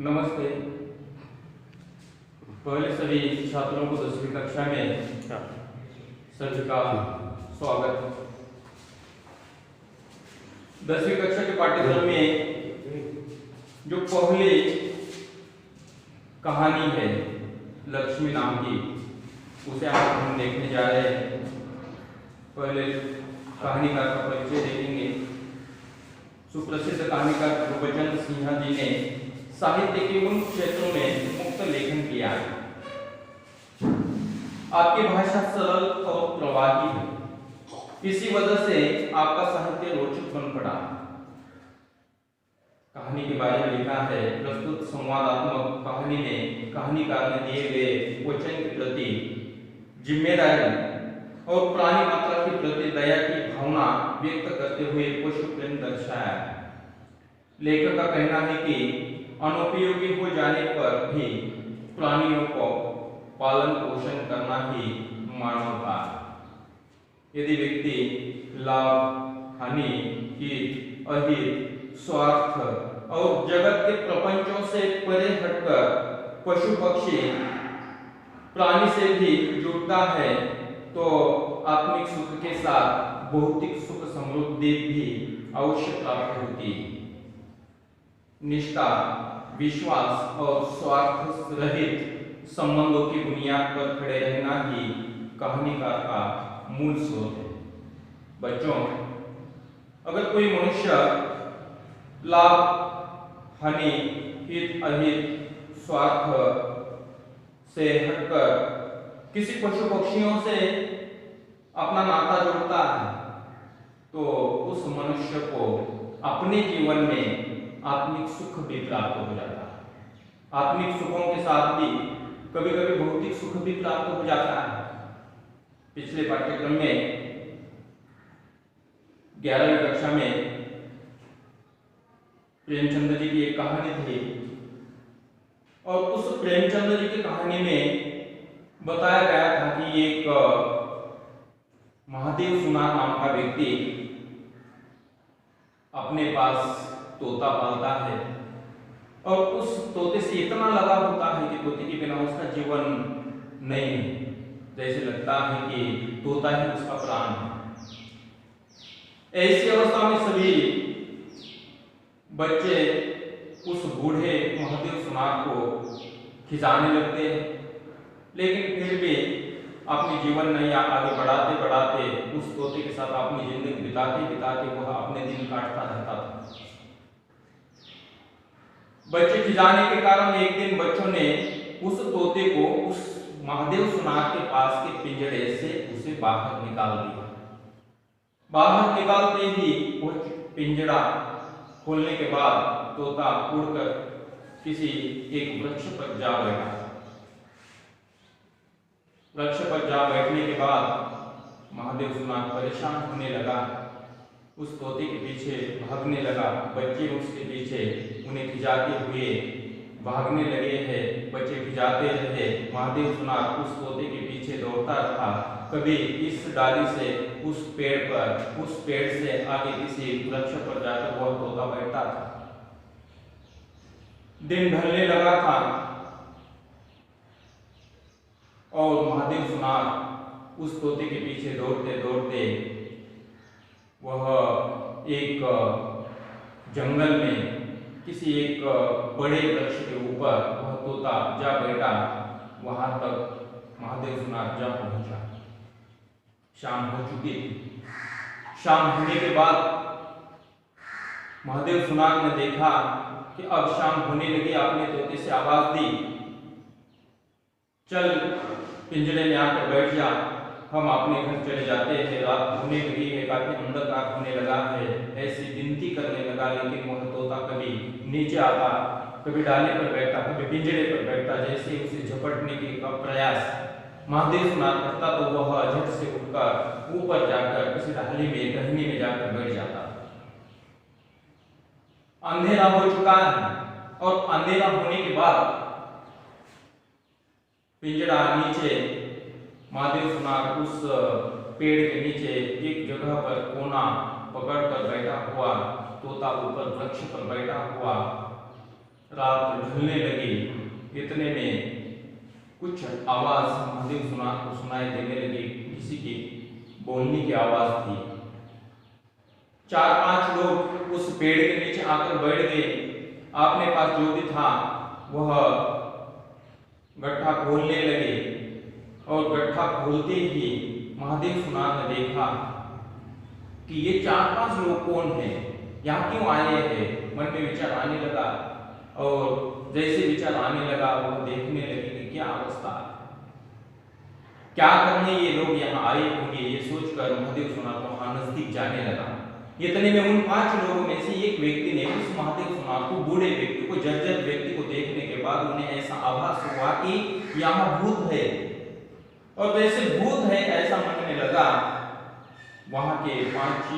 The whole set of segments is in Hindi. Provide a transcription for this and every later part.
नमस्ते। पहले सभी छात्रों को 10वीं कक्षा में सभी का स्वागत। 10वीं कक्षा के पाठ्यक्रम में जो पहली कहानी है लक्ष्मी नाम की, उसे आज हम देखने जा रहे हैं। पहले कहानीकार का परिचय देखेंगे। सुप्रसिद्ध कहानीकार गुरबचन सिन्हा जी ने साहित्य के उन क्षेत्रों में मुक्त लेखन किया है। आपकी भाषा सरल और प्रवाही है, इसी वजह से आपका साहित्य रोचक बन पड़ा। कहानी के बारे में लिखा है, प्रस्तुत संवादात्मक कहानी में कहानीकार ने दिए गए वचन के प्रति जिम्मेदारी और प्राणी मात्रा के प्रति दया की भावना व्यक्त करते हुए पशु प्रेम दर्शाया। लेखक का कहना है कि अनुपयोगी हो जाने पर भी प्राणियों को पालन पोषण करना ही मानवता। यदि व्यक्ति लाभ, हानि, हित, अहित, स्वार्थ और जगत के प्रपंचों से परे हटकर पशु पक्षी प्राणी से भी जुड़ता है तो आत्मिक सुख के साथ भौतिक सुख समृद्धि भी अवश्य प्राप्त होती। निष्ठा, विश्वास और स्वार्थ रहित संबंधों की बुनियाद पर खड़े रहना ही कहानीकार का मूल स्रोत है। बच्चों, अगर कोई मनुष्य लाभ, हानि, हित, अहित, स्वार्थ से हटकर किसी पशु पक्षियों से अपना नाता जोड़ता है तो उस मनुष्य को अपने जीवन में आत्मिक सुख भी प्राप्त हो जाता है। आत्मिक सुखों के साथ भी कभी कभी भौतिक सुख भी प्राप्त हो जाता है। पिछले पाठ्यक्रम में 11वीं कक्षा में प्रेमचंद जी की एक कहानी थी और उस प्रेमचंद जी की कहानी में बताया गया था कि एक महादेव सुनार नाम का व्यक्ति अपने पास तोता पालता है और उस तोते से इतना लगा होता है कि तोते के बिना उसका जीवन नहीं है। जैसे लगता है कि तोता ही उसका प्राण है। ऐसी अवस्था में सभी बच्चे उस बूढ़े महादेव सुनार को खिंचाने लगते हैं, लेकिन फिर भी अपने जीवन नैया आगे बढ़ाते बढ़ाते उस तोते के साथ अपनी जिंदगी बिताते बिताते वह अपने दिन काटता रहता था। बच्चे खिंचाने के कारण एक दिन बच्चों ने उस तोते को उस महादेव सुनार के पास के पिंजड़े से उसे बाहर निकाल दिया। बाहर निकालते ही वो पिंजड़ा खोलने के बाद तोता उड़कर किसी एक वृक्ष पर जा बैठा। वृक्ष पर जा बैठने के बाद महादेव सुनार परेशान होने लगा, उस तोते के पीछे भागने लगा। बच्चे उसके पीछे उन्हें खिंचाते हुए भागने लगे हैं। बच्चे खिंचाते रहे, महादेव सुनार उस तोते के पीछे दौड़ता रहा। कभी इस डाली से उस पेड़ पर, उस पेड़ से आगे किसी वृक्ष पर जाकर वह तोता बैठता था। दिन ढलने लगा था और महादेव सुनार उस तोते के पीछे दौड़ते दौड़ते वह एक जंगल में किसी एक बड़े वृक्ष के ऊपर वह तोता जा बैठा। वहां तक महादेव सुनार जा पहुंचा। शाम हो चुकी थी। शाम होने के बाद महादेव सुनार ने देखा कि अब शाम होने लगी। आपने तोते से आवाज दी, चल पिंजरे में आकर बैठ जा, हम अपने घर चले जाते हैं, रात होने लगी है, काफी अंधकार होने लगा है। ऐसी विनती करने लगा, लेकिन वह तोता कभी नीचे आता, कभी डाले पर बैठता, कभी पिंजरे पर बैठता। जैसे उसे झपटने का प्रयास महादेव सुनार करता तो वह झट से उठकर ऊपर जाकर किसी डाली में, टहनी में जाकर बैठ जाता। अंधेरा हो चुका है और अंधेरा होने के बाद पिंजरा नीचे महादेव सुनार उस पेड़ के नीचे एक जगह पर कोना पकड़कर बैठा हुआ, तोता ऊपर वृक्ष पर बैठा हुआ रात ढलने लगी, इतने में कुछ आवाज महादेव को सुनाई देने लगी। किसी की बोलने की आवाज थी। 4-5 लोग उस पेड़ के नीचे आकर बैठ गए। अपने पास जो भी था वह गड्ढा खोलने लगे और गड्ढा खोलते ही महादेव ने देखा कि ये 4-5 लोग कौन हैं, यहाँ क्यों आए हैं। मन में विचार आने लगा और जैसे विचार आने लगा वो देखने लगे कि क्या अवस्था है, क्या करने ये लोग यहाँ आए होंगे। ये सोचकर महादेव को नजदीक जाने लगा। इतने में उन 5 लोगों में से एक व्यक्ति ने उस महादेव को, बूढ़े व्यक्ति को, जर्जर व्यक्ति को देखने के बाद उन्हें ऐसा आभास हुआ कि यहाँ भूत है। और जैसे भूत है ऐसा मन में लगा, वहां के 5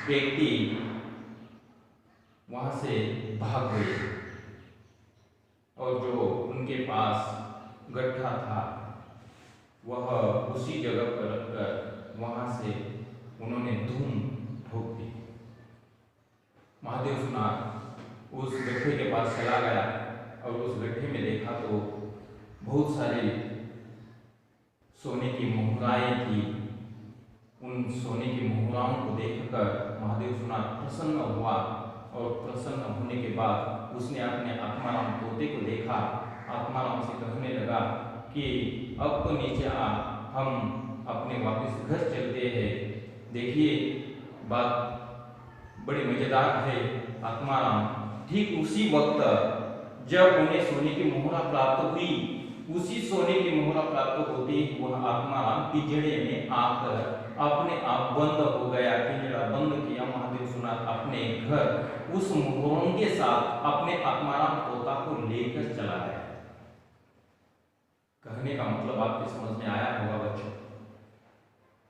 व्यक्ति वहां से भाग गए और जो उनके पास गड्ढा था वह उसी जगह पर रखकर वहां से उन्होंने धूम ठोक दी। महादेव उस गड्ढे के पास चला गया और उस गड्ढे में देखा तो बहुत सारी सोने की मुहराएं थी। उन सोने की मुहराओं को देखकर महादेव प्रसन्न हुआ और प्रसन्न होने के बाद उसने अपने आत्माराम तोते को देखा। आत्माराम से कहने लगा कि अब तो नीचे आ, हम अपने वापस घर चलते हैं। देखिए बात बड़ी मजेदार है। आत्माराम ठीक उसी वक्त जब उन्हें सोने की मोहरा प्राप्त हुई, उसी सोने की मोहरा प्राप्त होते ही वह आत्माराम पिंजड़े में आकर अपने आप बंद हो गया। पिंजड़ा बंद किया। महादेव अपने घर उस मोहरों के साथ अपने आत्माराम तोता को लेकर चला गया। कहने का मतलब आपके समझ में आया होगा बच्चों।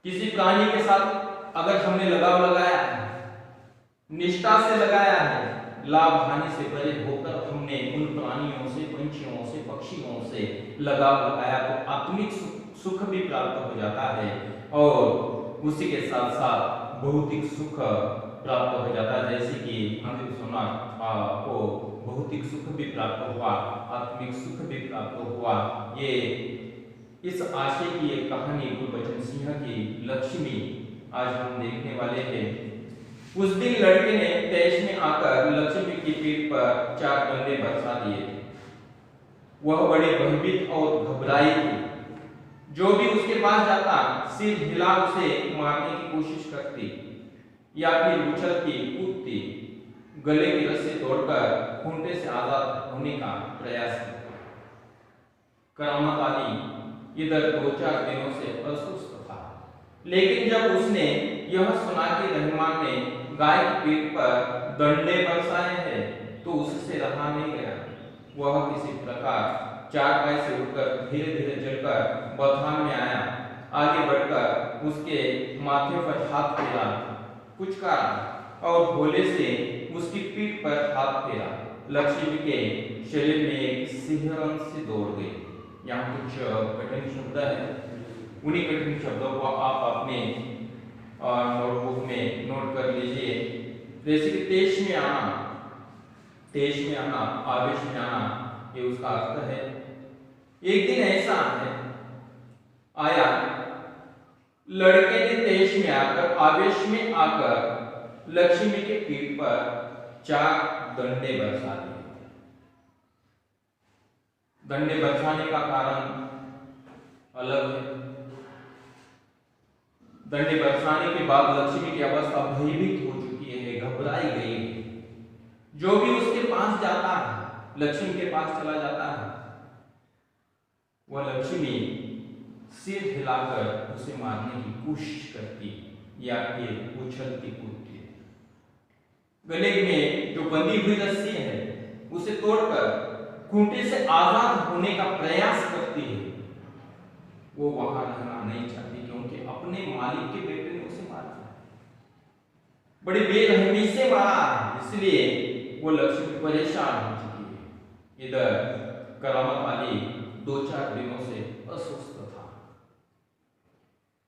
किसी प्राणी के साथ अगर हमने लगाव लगाया है, निष्ठा से लगाया है, लाभ हानि से परे होकर हमने उन प्राणियों से, पंछियों से, पक्षियों से लगाव लगाया तो आत्मिक सुख भी प्राप्त हो जाता है और उसी के साथ साथ भौतिक सुख प्राप्त हो जाता है। जैसे कि हमने सुना को भौतिक सुख भी प्राप्त हुआ, आत्मिक सुख भी प्राप्त हुआ। ये इस आशय की एक कहानी गुरबचन सिंह की लक्ष्मी आज हम देखने वाले हैं। उस दिन लड़के ने तेज में आकर लक्ष्मी की पीठ पर 4 डंडे बरसा दिए। वह बड़े भयभीत और घबराई थी। जो भी उसके पास जाता सिर हिला उसे मारने की कोशिश करती या फिर उछलती कूदती, गले की रस्सी तोड़कर खूंटे से आजाद होने का प्रयास किया। करामत अली इधर 2-4 दिनों से अस्वस्थ था, लेकिन जब उसने यह सुना कि रहमान ने गाय की पीठ पर डंडे बरसाए हैं तो उससे रहा नहीं गया। वह किसी प्रकार चारपाई से उठकर धीरे धीरे चलकर बथान में आया। आगे बढ़कर उसके माथे पर हाथ फेरा, कुछ कहा और भोले से उसकी पीठ पर हाथ फेरा। लक्ष्मी के शरीर में एक सिहरन से दौड़ गई। यहाँ कुछ कठिन शब्द है, उन्हीं कठिन शब्दों को आप अपने नोटबुक में नोट कर लीजिए। जैसे कि तेज में आना, आवेश में आना, ये उसका अर्थ है। एक दिन ऐसा आया, लड़के ने तेज में आकर, आवेश में आकर लक्ष्मी के पीठ पर 4 डंडे बरसा दिए। डंडे बरसाने का कारण अलग है। डंडे बरसाने के बाद लक्ष्मी की अवस्था भयभीत हो चुकी है, घबराई गई है। जो भी उसके पास जाता है, लक्ष्मी के पास चला जाता है, वह लक्ष्मी सिर हिलाकर उसे मारने की कोशिश करती या फिर उछलती कूदती। गले में जो बंधी हुई रस्सी है उसे तोड़कर खूंटे से आजाद होने का प्रयास करती है। वो वहां रहना नहीं चाहती क्योंकि अपने मालिक के बेटे ने उसे मारा, बड़ी बेरहमी से मारा, इसलिए वो लक्ष्मी परेशान हो चुकी है। इधर करामत अली 2-4 दिनों से अस्वस्थ था,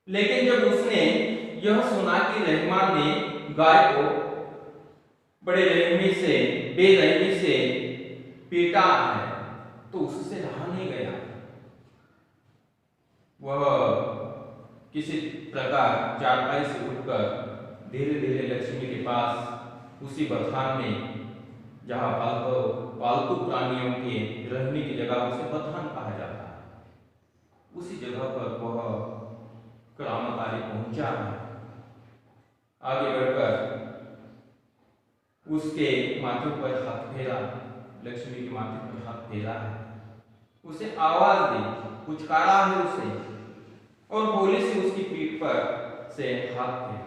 लेकिन जब उसने यह सुना कि रहमान ने गाय को बड़े रहमी से, बेरहमी से पीटा है तो उससे रहा नहीं गया। वह किसी प्रकार चारपाई से उठकर धीरे धीरे लक्ष्मी के पास उसी बथान में, जहाँ पालतू प्राणियों के रहने की जगह उसे बथान कहा जाता है, उसी जगह पर वह करामाकारी पहुंचा है। आगे बढ़कर उसके माथे पर हाथ फेरा, लक्ष्मी के माथे पर हाथ फेरा है, उसे आवाज दी, पुचकारा है उसे, और गोली से उसकी पीठ पर से हाथ फेरा।